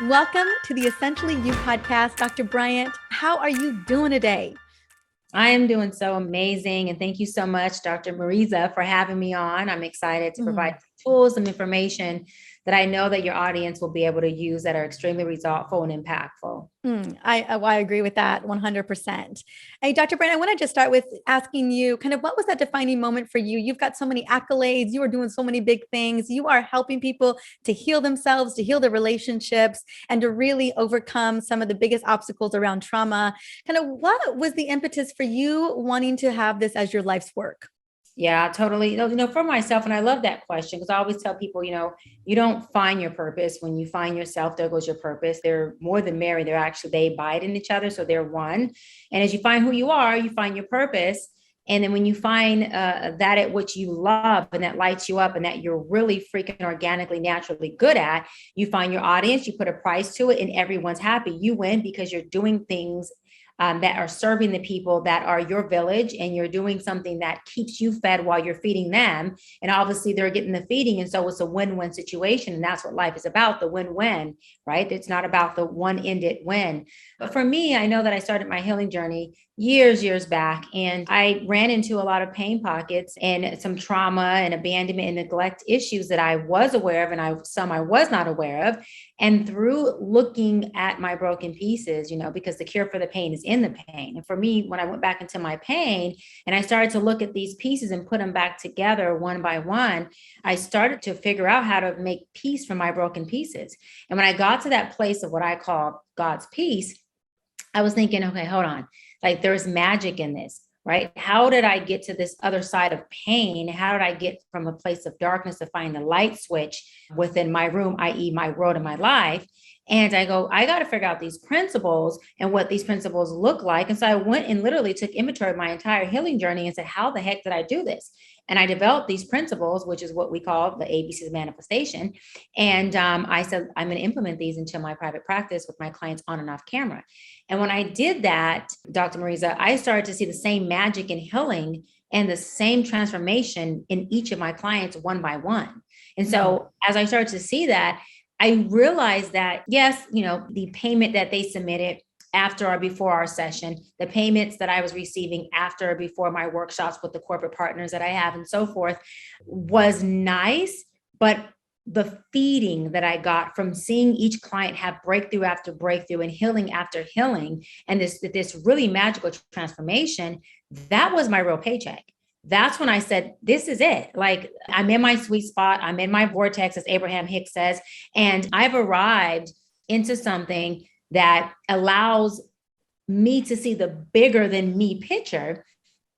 Welcome to the Essentially You podcast. Dr. Bryant, how are you doing today? I am doing so amazing. And thank you so much, Dr. Mariza, for having me on. I'm excited to provide tools, some information that I know that your audience will be able to use that are extremely resultful and impactful. I agree with that 100%. Hey, Dr. Bryant, I want to just start with asking you kind of what was that defining moment for you? You've got so many accolades. You are doing so many big things. You are helping people to heal themselves, to heal their relationships, and to really overcome some of the biggest obstacles around trauma. Kind of what was the impetus for you wanting to have this as your life's work? Yeah, totally. For myself, and I love that question because I always tell people, you don't find your purpose. When you find yourself, there goes your purpose. They're more than married. They abide in each other. So they're one. And as you find who you are, you find your purpose. And then when you find that at which you love and that lights you up and that you're really freaking organically, naturally good at, you find your audience, you put a price to it and everyone's happy. You win because you're doing things that are serving the people that are your village, and you're doing something that keeps you fed while you're feeding them. And obviously they're getting the feeding. And so it's a win-win situation. And that's what life is about, the win-win, right? It's not about the one-ended win. But for me, I know that I started my healing journey years back, and I ran into a lot of pain pockets and some trauma and abandonment and neglect issues that I was aware of, and some I was not aware of. And through looking at my broken pieces, because the cure for the pain is in the pain. And for me, when I went back into my pain and I started to look at these pieces and put them back together one by one, I started to figure out how to make peace from my broken pieces. And when I got to that place of what I call God's peace, I was thinking, okay, hold on. Like there's magic in this, right? How did I get to this other side of pain? How did I get from a place of darkness to find the light switch within my room, i.e. my world and my life? And I go, I got to figure out these principles and what these principles look like. And so I went and literally took inventory of my entire healing journey and said, how the heck did I do this? And I developed these principles, which is what we call the ABCs of manifestation. And I said, I'm going to implement these into my private practice with my clients on and off camera. And when I did that, Dr. Mariza, I started to see the same magic in healing and the same transformation in each of my clients one by one. And so as I started to see that, I realized that, yes, the payment that they submitted after or before our session, the payments that I was receiving after or before my workshops with the corporate partners that I have and so forth was nice, but the feeding that I got from seeing each client have breakthrough after breakthrough and healing after healing, and this really magical transformation, that was my real paycheck. That's when I said, this is it. Like I'm in my sweet spot. I'm in my vortex, as Abraham Hicks says, and I've arrived into something that allows me to see the bigger than me picture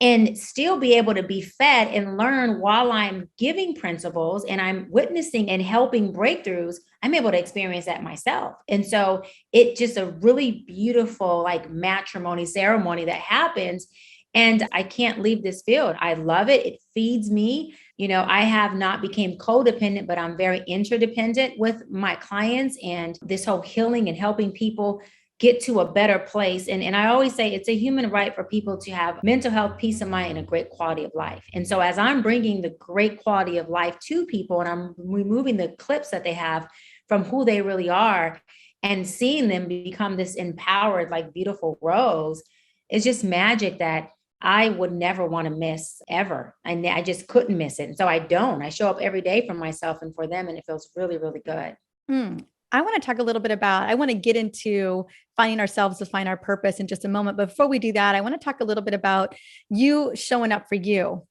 and still be able to be fed and learn while I'm giving principles and I'm witnessing and helping breakthroughs. I'm able to experience that myself. And so it's just a really beautiful like matrimony ceremony that happens. And I can't leave this field. I love it. It feeds me. I have not became codependent, but I'm very interdependent with my clients, and this whole healing and helping people get to a better place. And I always say it's a human right for people to have mental health, peace of mind, and a great quality of life. And so as I'm bringing the great quality of life to people and I'm removing the clips that they have from who they really are and seeing them become this empowered, like beautiful rose, it's just magic that I would never want to miss ever. And I just couldn't miss it. And so I don't. I show up every day for myself and for them. And it feels really, really good. I want to talk a little bit about, I want to get into finding ourselves to find our purpose in just a moment. But before we do that, I want to talk a little bit about you showing up for you,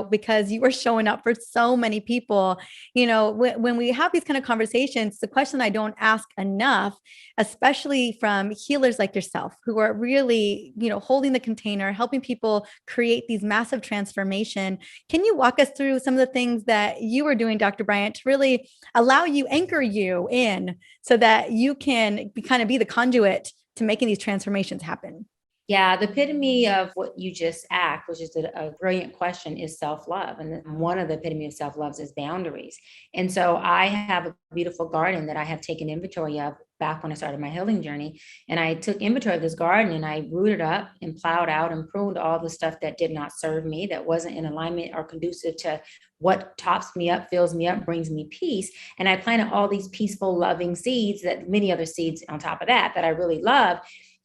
because you are showing up for so many people. When we have these kind of conversations, the question I don't ask enough, especially from healers like yourself, who are really, holding the container, helping people create these massive transformation. Can you walk us through some of the things that you are doing, Dr. Bryant, to really anchor you in so that you can be the conduit to making these transformations happen? Yeah, the epitome of what you just asked, which is a brilliant question, is self-love. And one of the epitome of self-love is boundaries. And so I have a beautiful garden that I have taken inventory of back when I started my healing journey. And I took inventory of this garden and I rooted up and plowed out and pruned all the stuff that did not serve me, that wasn't in alignment or conducive to what tops me up, fills me up, brings me peace. And I planted all these peaceful, loving seeds, that many other seeds on top of that I really love.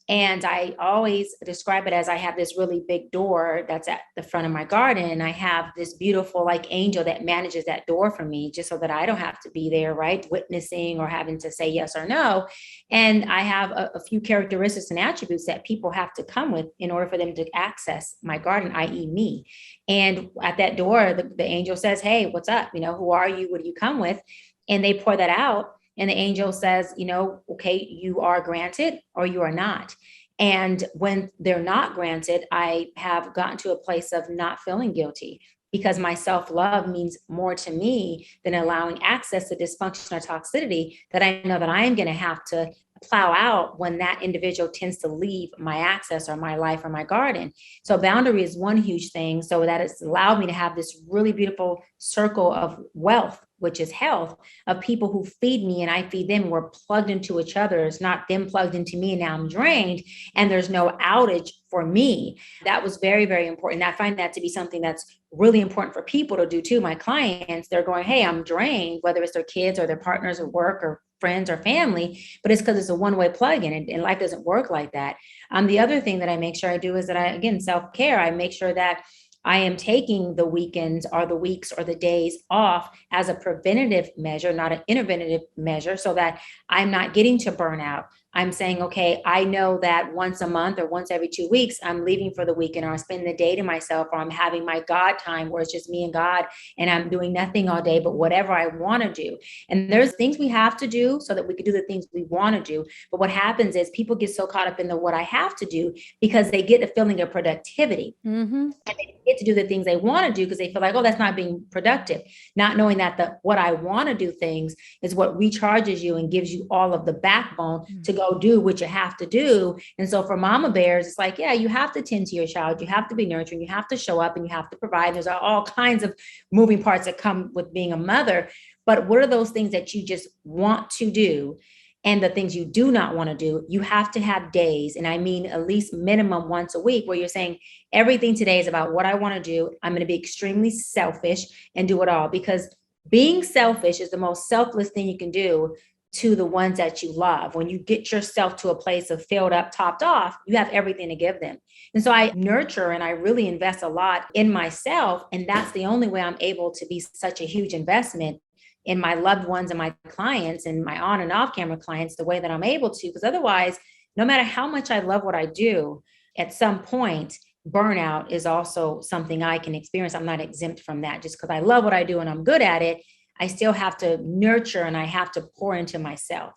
And I always describe it as I have this really big door that's at the front of my garden. And I have this beautiful like angel that manages that door for me, just so that I don't have to be there, right? Witnessing or having to say yes or no. And I have a few characteristics and attributes that people have to come with in order for them to access my garden, i.e. me. And at that door, the angel says, hey, what's up? Who are you? What do you come with? And they pour that out. And the angel says, okay, you are granted or you are not. And when they're not granted, I have gotten to a place of not feeling guilty, because my self-love means more to me than allowing access to dysfunction or toxicity that I know that I am going to have to plow out when that individual tends to leave my access or my life or my garden. So boundary is one huge thing, so that it's allowed me to have this really beautiful circle of wealth, which is health, of people who feed me and I feed them. We're plugged into each other. It's not them plugged into me and now I'm drained and there's no outage for me. That was very, very important. I find that to be something that's really important for people to do too. My clients, they're going, hey, I'm drained, whether it's their kids or their partners or work or friends or family, but it's because it's a one-way plug-in and life doesn't work like that. The other thing that I make sure I do is that again, self-care, I make sure that I am taking the weekends or the weeks or the days off as a preventative measure, not an interventive measure, so that I'm not getting to burnout. I'm saying, okay, I know that once a month or once every 2 weeks, I'm leaving for the weekend, or I'm spending the day to myself, or I'm having my God time where it's just me and God and I'm doing nothing all day, but whatever I want to do. And there's things we have to do so that we can do the things we want to do. But what happens is people get so caught up in the what I have to do because they get the feeling of productivity. Mm-hmm. And they get to do the things they want to do because they feel like, oh, that's not being productive. Not knowing that the what I want to do things is what recharges you and gives you all of the backbone to go do what you have to do. And so for mama bears, it's like, yeah, you have to tend to your child. You have to be nurturing. You have to show up and you have to provide. There's all kinds of moving parts that come with being a mother. But what are those things that you just want to do? And the things you do not want to do, you have to have days. And I mean, at least minimum once a week where you're saying everything today is about what I want to do. I'm going to be extremely selfish and do it all, because being selfish is the most selfless thing you can do to the ones that you love. When you get yourself to a place of filled up, topped off, you have everything to give them. And so I nurture and I really invest a lot in myself. And that's the only way I'm able to be such a huge investment in my loved ones and my clients and my on and off camera clients the way that I'm able to, because otherwise, no matter how much I love what I do, at some point, burnout is also something I can experience. I'm not exempt from that. Just because I love what I do and I'm good at it, I still have to nurture and I have to pour into myself.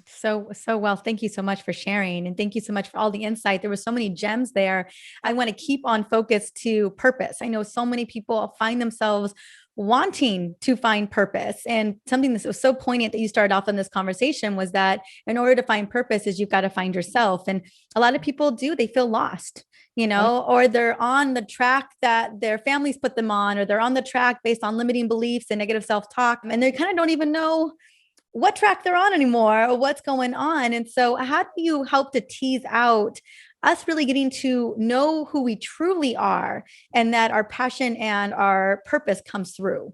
So well. Thank you so much for sharing. And thank you so much for all the insight. There were so many gems there. I want to keep on focus to purpose. I know so many people find themselves wanting to find purpose. And something that was so poignant that you started off in this conversation was that in order to find purpose is you've got to find yourself. And a lot of people they feel lost, or they're on the track that their families put them on, or they're on the track based on limiting beliefs and negative self-talk. And they kind of don't even know what track they're on anymore or what's going on. And so how do you help to tease out us really getting to know who we truly are and that our passion and our purpose comes through?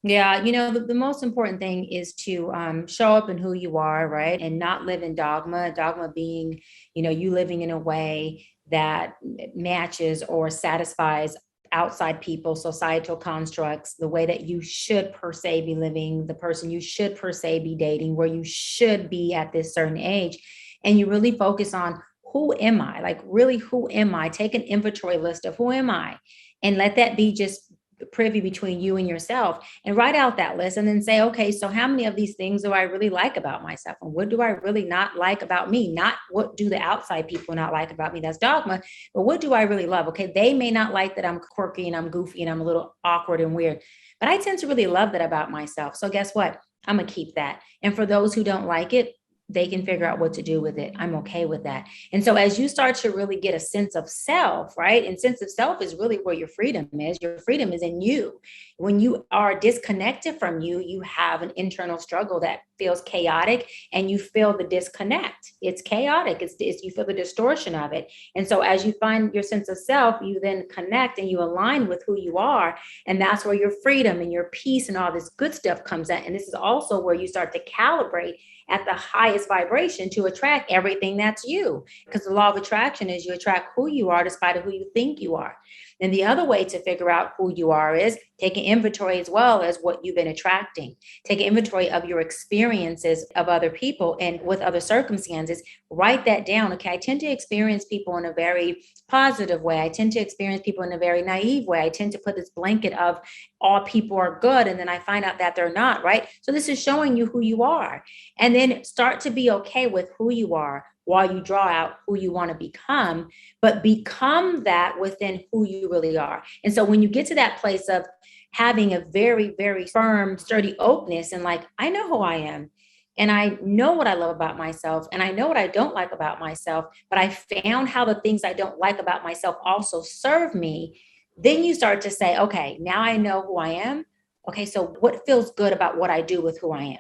Yeah, the most important thing is to show up in who you are, right? And not live in dogma. Dogma being, you living in a way that matches or satisfies outside people, societal constructs, the way that you should per se be living, the person you should per se be dating, where you should be at this certain age. And you really focus on, who am I? Like, really, who am I? Take an inventory list of who am I? And let that be just privy between you and yourself, and write out that list and then say, okay, so how many of these things do I really like about myself? And what do I really not like about me? Not what do the outside people not like about me? That's dogma. But what do I really love? Okay, they may not like that I'm quirky and I'm goofy and I'm a little awkward and weird, but I tend to really love that about myself. So guess what? I'm going to keep that. And for those who don't like it, they can figure out what to do with it. I'm okay with that. And so as you start to really get a sense of self, right? And sense of self is really where your freedom is. Your freedom is in you. when you are disconnected from you, you have an internal struggle that feels chaotic and you feel the disconnect. It's chaotic. You feel the distortion of it. And so as you find your sense of self, you then connect and you align with who you are. And that's where your freedom and your peace and all this good stuff comes in. And this is also where you start to calibrate at the highest vibration to attract everything that's you. Because the law of attraction is you attract who you are despite of who you think you are. And the other way to figure out who you are is take an inventory as well as what you've been attracting. Take an inventory of your experiences of other people and with other circumstances. Write that down. Okay, I tend to experience people in a very positive way. I tend to experience people in a very naive way. I tend to put this blanket of all people are good, and then I find out that they're not, right? So this is showing you who you are. And then start to be okay with who you are while you draw out who you want to become, but become that within who you really are. And so when you get to that place of having a very, very firm, sturdy openness and like, I know who I am. And I know what I love about myself. And I know what I don't like about myself. But I found how the things I don't like about myself also serve me. Then you start to say, okay, now I know who I am. Okay, so what feels good about what I do with who I am?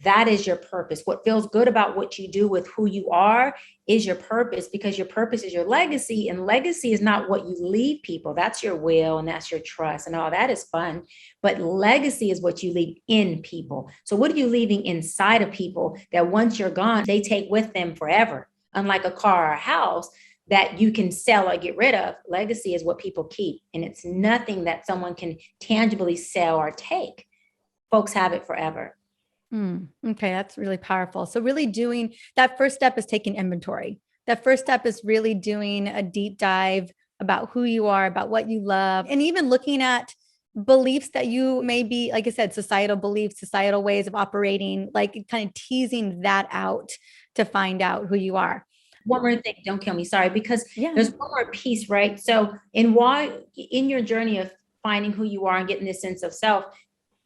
That is your purpose. What feels good about what you do with who you are is your purpose, because your purpose is your legacy. And legacy is not what you leave people. That's your will and that's your trust and all that is fun. But legacy is what you leave in people. So what are you leaving inside of people that once you're gone, they take with them forever? Unlike a car or a house that you can sell or get rid of, legacy is what people keep. And it's nothing that someone can tangibly sell or take. Folks have it forever. Okay, that's really powerful. So really doing that first step is taking inventory. That first step is really doing a deep dive about who you are, about what you love, and even looking at beliefs that you may be, like I said, societal beliefs, societal ways of operating, like kind of teasing that out to find out who you are. One more thing, don't kill me, sorry, because there's one more piece, right? So in your journey of finding who you are and getting this sense of self,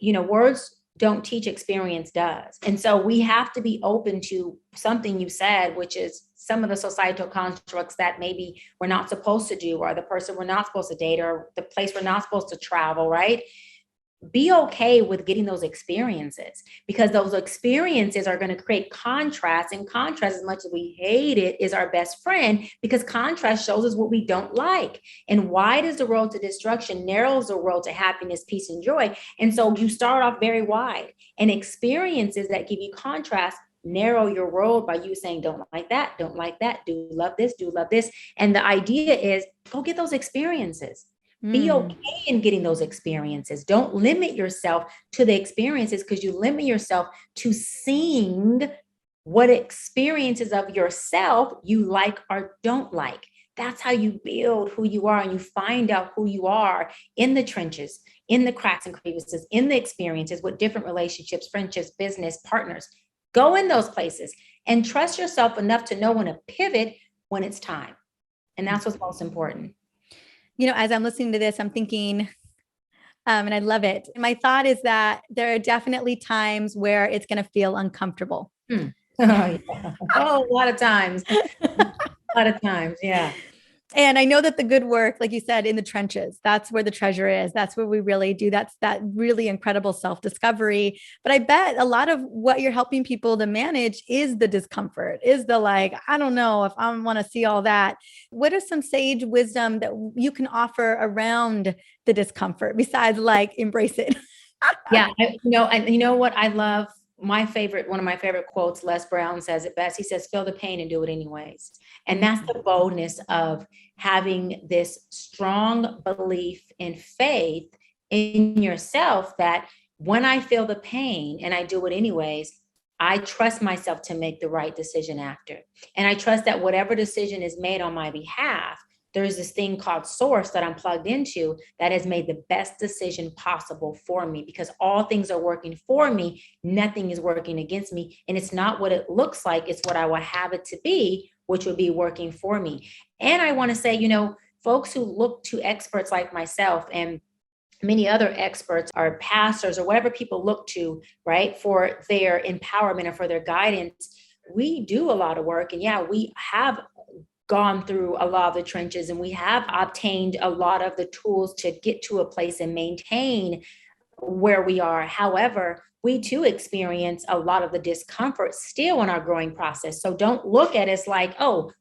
words don't teach, experience does. And so we have to be open to something you said, which is some of the societal constructs that maybe we're not supposed to do, or the person we're not supposed to date, or the place we're not supposed to travel, right? Be okay with getting those experiences, because those experiences are going to create contrast, and contrast, as much as we hate it, is our best friend, because contrast shows us what we don't like. And wide is the road to destruction, narrows the road to happiness, peace, and joy. And so you start off very wide, and experiences that give you contrast narrow your road by you saying, don't like that, do love this. And the idea is go get those experiences. Be okay in getting those experiences. Don't limit yourself to the experiences, because you limit yourself to seeing what experiences of yourself you like or don't like. That's how you build who you are, and you find out who you are in the trenches, in the cracks and crevices, in the experiences with different relationships, friendships, business, partners. Go in those places and trust yourself enough to know when to pivot when it's time. And that's what's most important. As I'm listening to this, I'm thinking, and I love it. My thought is that there are definitely times where it's going to feel uncomfortable. Oh, yeah. A lot of times. Yeah. And I know that the good work, like you said, in the trenches, that's where the treasure is. That's where we really do. That's that really incredible self-discovery. But I bet a lot of what you're helping people to manage is the discomfort, is the like, I don't know if I want to see all that. What are some sage wisdom that you can offer around the discomfort besides like embrace it? Yeah. And you know what I love? One of my favorite quotes, Les Brown says it best. He says, feel the pain and do it anyways. And that's the boldness of having this strong belief and faith in yourself that when I feel the pain and I do it anyways, I trust myself to make the right decision after. And I trust that whatever decision is made on my behalf, there's this thing called source that I'm plugged into that has made the best decision possible for me, because all things are working for me. Nothing is working against me. And it's not what it looks like. It's what I will have it to be, which would be working for me. And I want to say, folks who look to experts like myself and many other experts or pastors or whatever people look to, right, for their empowerment or for their guidance, we do a lot of work. And yeah, we have gone through a lot of the trenches and we have obtained a lot of the tools to get to a place and maintain where we are. However, we too experience a lot of the discomfort still in our growing process. So don't look at it as like, oh,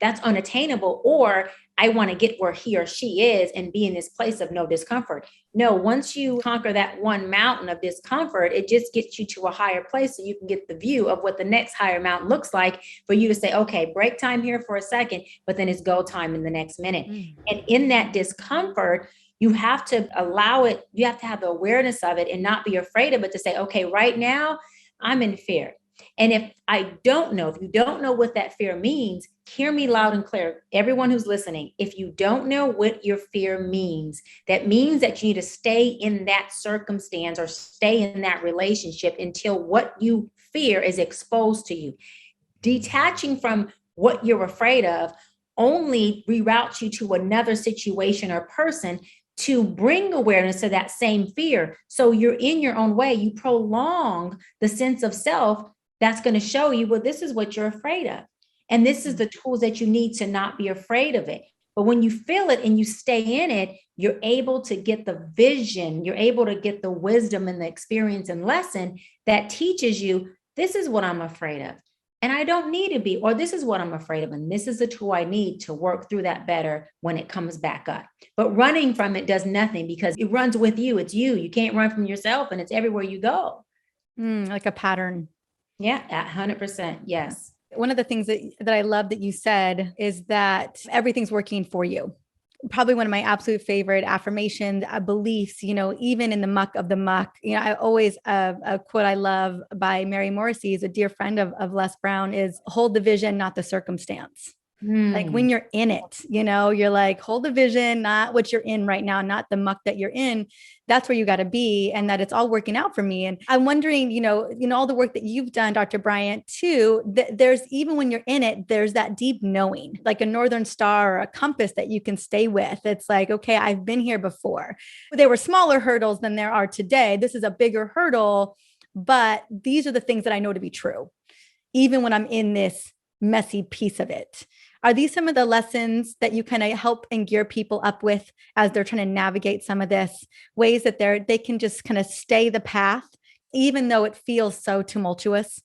that's unattainable, or I want to get where he or she is and be in this place of no discomfort. No, once you conquer that one mountain of discomfort, it just gets you to a higher place so you can get the view of what the next higher mountain looks like for you to say, okay, break time here for a second, but then it's go time in the next minute. And in that discomfort, you have to allow it. You have to have the awareness of it and not be afraid of it, to say, okay, right now I'm in fear. And if you don't know what that fear means, hear me loud and clear. Everyone who's listening, if you don't know what your fear means, that means that you need to stay in that circumstance or stay in that relationship until what you fear is exposed to you. Detaching from what you're afraid of only reroutes you to another situation or person to bring awareness to that same fear. So you're in your own way. You prolong the sense of self that's going to show you, well, this is what you're afraid of. And this is the tools that you need to not be afraid of it. But when you feel it and you stay in it, you're able to get the vision, you're able to get the wisdom and the experience and lesson that teaches you, this is what I'm afraid of. And I don't need to be, or this is what I'm afraid of. And this is the tool I need to work through that better when it comes back up. But running from it does nothing, because it runs with you. It's you. You can't run from yourself, and it's everywhere you go. Like a pattern. Yeah, 100%. Yes. One of the things that I love that you said is that everything's working for you. Probably one of my absolute favorite affirmations, beliefs, even in the muck of the muck. I always, a quote I love by Mary Morrissey, is a dear friend of Les Brown, is hold the vision, not the circumstance. Like when you're in it, you're like, hold the vision, not what you're in right now, not the muck that you're in. That's where you got to be, and that it's all working out for me. And I'm wondering, all the work that you've done, Dr. Bryant, too, there's, even when you're in it, there's that deep knowing, like a northern star or a compass that you can stay with. It's like, okay, I've been here before. There were smaller hurdles than there are today. This is a bigger hurdle, but these are the things that I know to be true, even when I'm in this messy piece of it. Are these some of the lessons that you kind of help and gear people up with as they're trying to navigate some of this, ways that they can just kind of stay the path, even though it feels so tumultuous?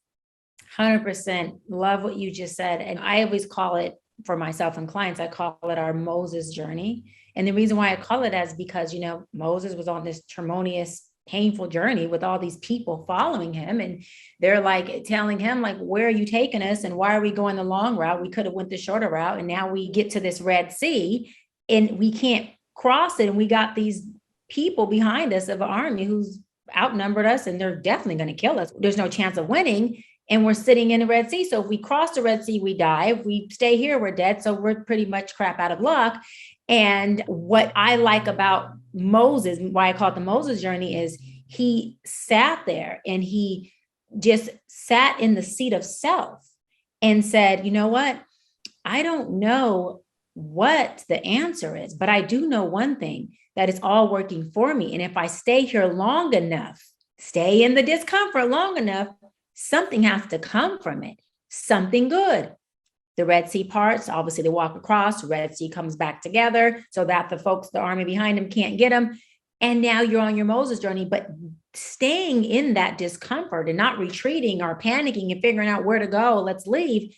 100%. Love what you just said. And I always call it, for myself and clients, I call it our Moses journey. And the reason why I call it that is because, Moses was on this tremendous, painful journey with all these people following him, and they're like telling him, like, where are you taking us, and why are we going the long route? We could have went the shorter route, and now we get to this Red Sea and we can't cross it, and we got these people behind us of an army who's outnumbered us, and they're definitely going to kill us. There's no chance of winning, and we're sitting in the Red Sea. So if we cross the Red Sea, we die. If we stay here, we're dead. So we're pretty much crap out of luck. And what I like about Moses, why I call it the Moses journey, is he sat there and he just sat in the seat of self and said, you know what? I don't know what the answer is, but I do know one thing, that it's all working for me. And if I stay here long enough, stay in the discomfort long enough, something has to come from it, something good. The Red Sea parts, obviously they walk across, the Red Sea comes back together so that the army behind them can't get them. And now you're on your Moses journey, but staying in that discomfort and not retreating or panicking and figuring out where to go, let's leave,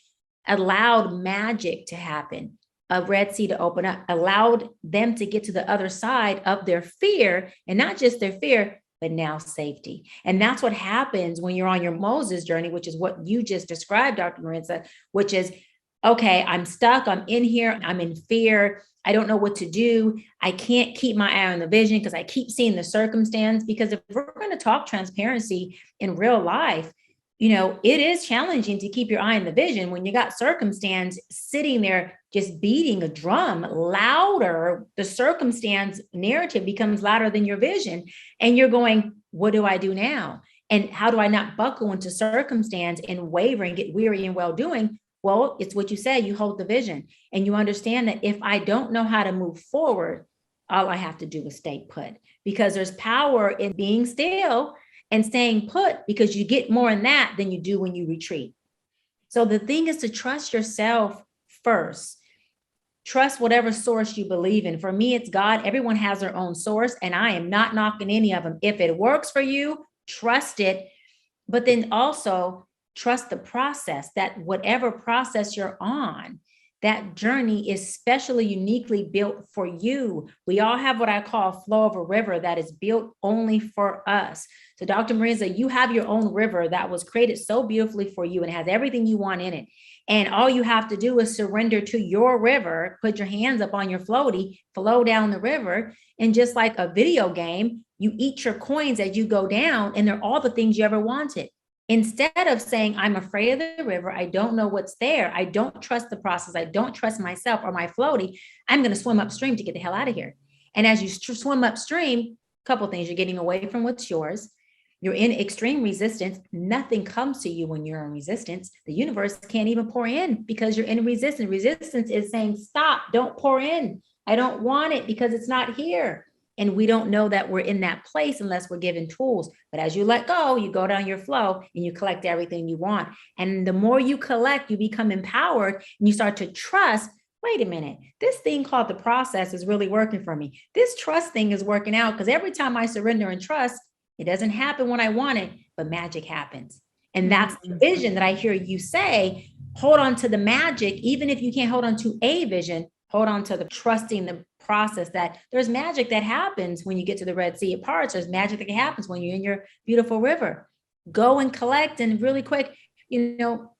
allowed magic to happen, a Red Sea to open up, allowed them to get to the other side of their fear, and not just their fear, but now safety. And that's what happens when you're on your Moses journey, which is what you just described, Dr. Mariza, which is, okay, I'm stuck. I'm in here. I'm in fear. I don't know what to do. I can't keep my eye on the vision because I keep seeing the circumstance. Because if we're going to talk transparency in real life, it is challenging to keep your eye on the vision when you got circumstance sitting there just beating a drum louder. The circumstance narrative becomes louder than your vision. And you're going, what do I do now? And how do I not buckle into circumstance and waver and get weary in well-doing? Well, it's what you said, you hold the vision, and you understand that if I don't know how to move forward, all I have to do is stay put, because there's power in being still and staying put, because you get more in that than you do when you retreat. So the thing is to trust yourself first. Trust whatever source you believe in. For me, it's God. Everyone has their own source, and I am not knocking any of them. If it works for you, trust it. But then also trust the process, that whatever process you're on, that journey is specially, uniquely built for you. We all have what I call a flow of a river that is built only for us. So Dr. Mariza, you have your own river that was created so beautifully for you and has everything you want in it. And all you have to do is surrender to your river, put your hands up on your floaty, flow down the river. And just like a video game, you eat your coins as you go down, and they're all the things you ever wanted. Instead of saying, I'm afraid of the river, I don't know what's there, I don't trust the process, I don't trust myself or my floaty, I'm going to swim upstream to get the hell out of here. And as you swim upstream, a couple of things, you're getting away from what's yours. You're in extreme resistance. Nothing comes to you when you're in resistance. The universe can't even pour in because you're in resistance. Resistance is saying, stop, don't pour in. I don't want it because it's not here. And we don't know that we're in that place unless we're given tools. But as you let go, you go down your flow and you collect everything you want. And the more you collect, you become empowered and you start to trust, wait a minute, this thing called the process is really working for me. This trust thing is working out because every time I surrender and trust, it doesn't happen when I want it, but magic happens. And that's the vision that I hear you say, hold on to the magic. Even if you can't hold on to a vision, hold on to the trusting the process, that there's magic that happens when you get to the Red Sea. It parts. There's magic that happens when you're in your beautiful river. Go and collect, and really quick,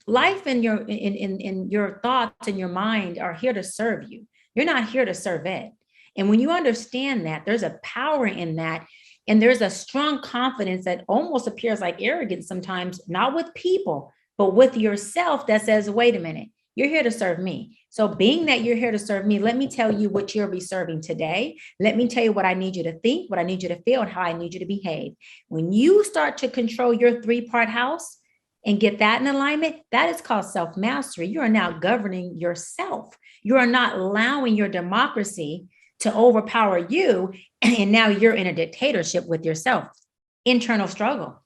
life and your thoughts and your mind are here to serve you. You're not here to serve it. And when you understand that, there's a power in that. And there's a strong confidence that almost appears like arrogance sometimes, not with people, but with yourself, that says, wait a minute, you're here to serve me. So being that you're here to serve me, let me tell you what you'll be serving today. Let me tell you what I need you to think, what I need you to feel, and how I need you to behave. When you start to control your 3-part house and get that in alignment, that is called self-mastery. You are now governing yourself. You are not allowing your democracy to overpower you. And now you're in a dictatorship with yourself. Internal struggle.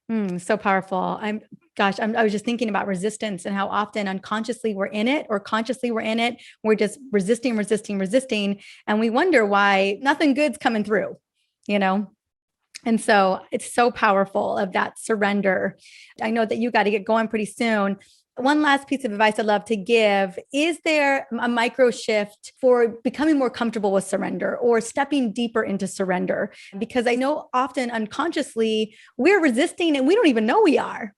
So powerful. I was just thinking about resistance and how often unconsciously we're in it, or consciously we're in it. We're just resisting. And we wonder why nothing good's coming through, And so it's so powerful of that surrender. I know that you got to get going pretty soon. One last piece of advice I'd love to give. Is there a micro shift for becoming more comfortable with surrender or stepping deeper into surrender? Because I know often unconsciously we're resisting and we don't even know we are.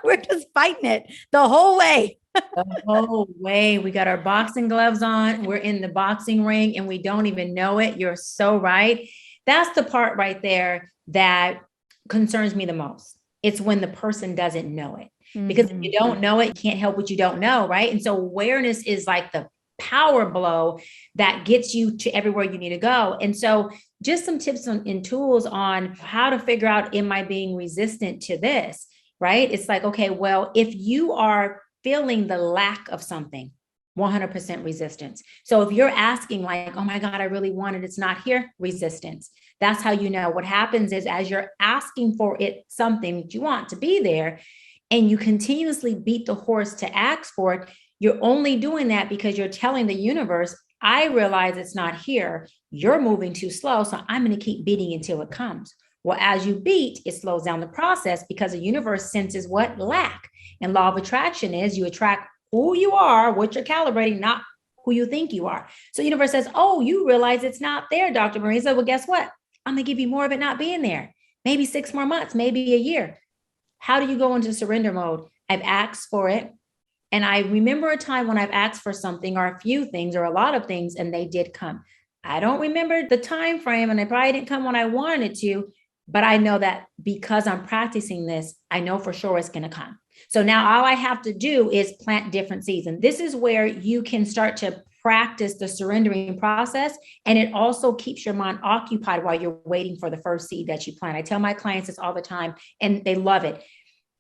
We're just fighting it the whole way. The whole way. We got our boxing gloves on. We're in the boxing ring and we don't even know it. You're so right. That's the part right there that concerns me the most. It's when the person doesn't know it. Because if you don't know it, you can't help what you don't know, right? And so awareness is like the power blow that gets you to everywhere you need to go. And so just some tips and tools on how to figure out, am I being resistant to this, right? It's like, okay, well, if you are feeling the lack of something, 100% resistance. So if you're asking like, oh my God, I really want it, it's not here, resistance. That's how you know. What happens is as you're asking for it, something that you want to be there, and you continuously beat the horse to ask for it, you're only doing that because you're telling the universe, I realize it's not here. You're moving too slow. So I'm going to keep beating until it comes. Well, as you beat, it slows down the process because the universe senses what? Lack. And law of attraction is you attract who you are, what you're calibrating, not who you think you are. So the universe says, oh, you realize it's not there, Dr. Mariza. Well, guess what? I'm going to give you more of it not being there. Maybe 6 more months, maybe a year. How do you go into surrender mode? I've asked for it. And I remember a time when I've asked for something or a few things or a lot of things, and they did come. I don't remember the time frame, and they probably didn't come when I wanted it to, but I know that because I'm practicing this, I know for sure it's going to come. So now all I have to do is plant different seeds. And this is where you can start to practice the surrendering process. And it also keeps your mind occupied while you're waiting for the first seed that you plant. I tell my clients this all the time, and they love it.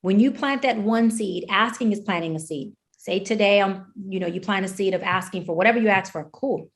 When you plant that one seed, asking is planting a seed. Say today, you plant a seed of asking for whatever you ask for. Cool.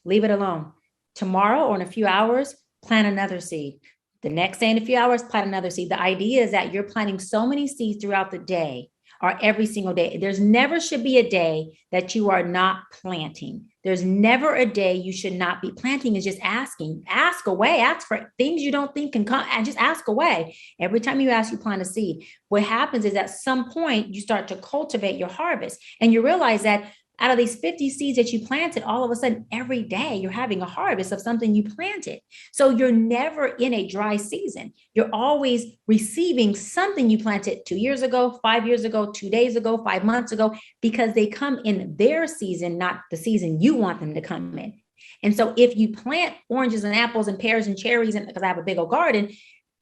Leave it alone. Tomorrow or in a few hours, plant another seed. The next day in a few hours, plant another seed. The idea is that you're planting so many seeds throughout the day are every single day. There's never should be a day that you are not planting. There's never a day you should not be planting. Is just asking, ask away, ask for things you don't think can come, and just ask away. Every time you ask, you plant a seed. What happens is at some point you start to cultivate your harvest, and you realize that out of these 50 seeds that you planted, all of a sudden, every day you're having a harvest of something you planted. So you're never in a dry season. You're always receiving something you planted 2 years ago, 5 years ago, 2 days ago, 5 months ago, because they come in their season, not the season you want them to come in. And so if you plant oranges and apples and pears and cherries, and because I have a big old garden,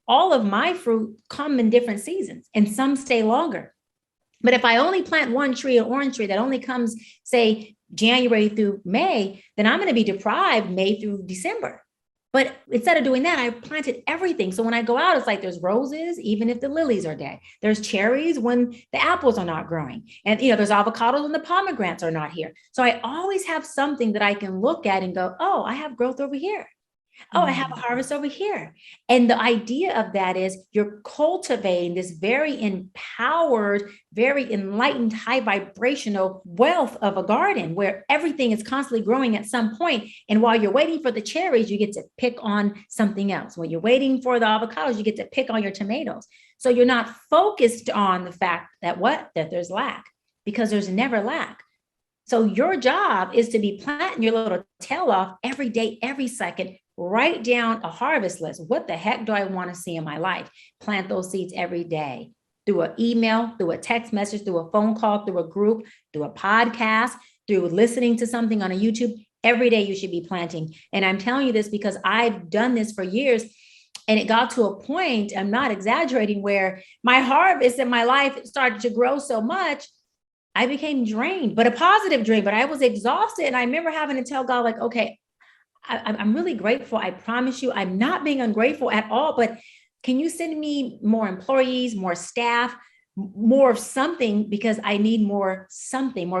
all of my fruit come in different seasons, and some stay longer. But if I only plant one tree, an orange tree that only comes, say, January through May, then I'm going to be deprived May through December. But instead of doing that, I planted everything. So when I go out, it's like there's roses, even if the lilies are dead. There's cherries when the apples are not growing. And, there's avocados when the pomegranates are not here. So I always have something that I can look at and go, oh, I have growth over here. Oh, I have a harvest over here. And the idea of that is you're cultivating this very empowered, very enlightened, high vibrational wealth of a garden where everything is constantly growing at some point. And while you're waiting for the cherries, you get to pick on something else. When you're waiting for the avocados, you get to pick on your tomatoes. So you're not focused on the fact that there's lack, because there's never lack. So your job is to be planting your little tail off every day, every second. Write down a harvest list. What the heck do I want to see in my life? Plant those seeds every day through an email, through a text message, through a phone call, through a group, through a podcast, through listening to something on a YouTube. Every day you should be planting. And I'm telling you this because I've done this for years. And it got to a point, I'm not exaggerating, where my harvest in my life started to grow so much, I became drained, but a positive drain, but I was exhausted. And I remember having to tell God, like, okay, I'm really grateful. I promise you, I'm not being ungrateful at all, but can you send me more employees, more staff, more of something, because I need more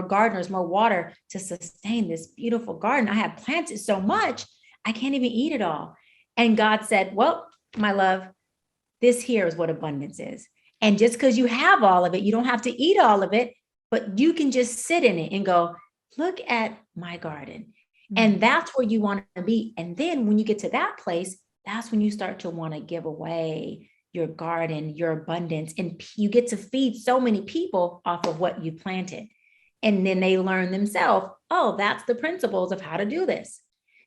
gardeners, more water to sustain this beautiful garden. I have planted so much, I can't even eat it all. And God said, well, my love, this here is what abundance is. And just because you have all of it, you don't have to eat all of it, but you can just sit in it and go, look at my garden. And that's where you want to be. And then when you get to that place, that's when you start to want to give away your garden, your abundance, and you get to feed so many people off of what you planted. And then they learn themselves, oh, that's the principles of how to do this.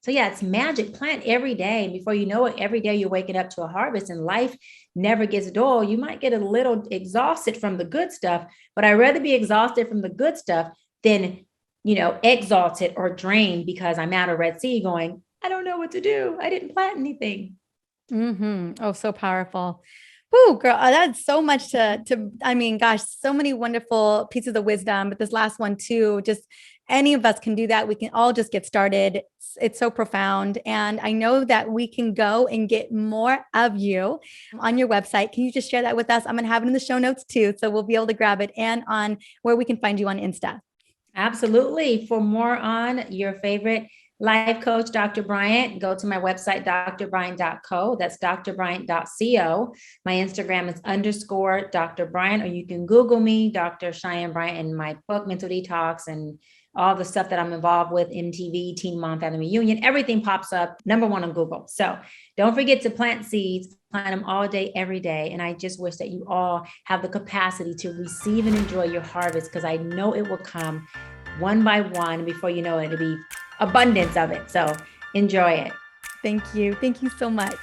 So yeah, it's magic. Plant every day. And before you know it, every day you're waking up to a harvest, and life never gets dull. You might get a little exhausted from the good stuff, but I'd rather be exhausted from the good stuff than exalted or drained because I'm at a Red Sea going, I don't know what to do. I didn't plant anything. Oh, so powerful. Ooh, girl, that's so much I mean, gosh, so many wonderful pieces of wisdom, but this last one too, just any of us can do that. We can all just get started. It's so profound. And I know that we can go and get more of you on your website. Can you just share that with us? I'm going to have it in the show notes too. So we'll be able to grab it, and on where we can find you on Insta. Absolutely. For more on your favorite life coach, Dr. Bryant, go to my website, drbryant.co. That's drbryant.co. My Instagram is _Dr. Bryant, or you can Google me, Dr. Cheyenne Bryant, and my book, Mental Detox, and all the stuff that I'm involved with, MTV, Teen Mom Family Reunion, everything pops up #1 on Google. So don't forget to plant seeds, plant them all day, every day. And I just wish that you all have the capacity to receive and enjoy your harvest, because I know it will come one by one. Before you know it, it'll be abundance of it. So enjoy it. Thank you. Thank you so much.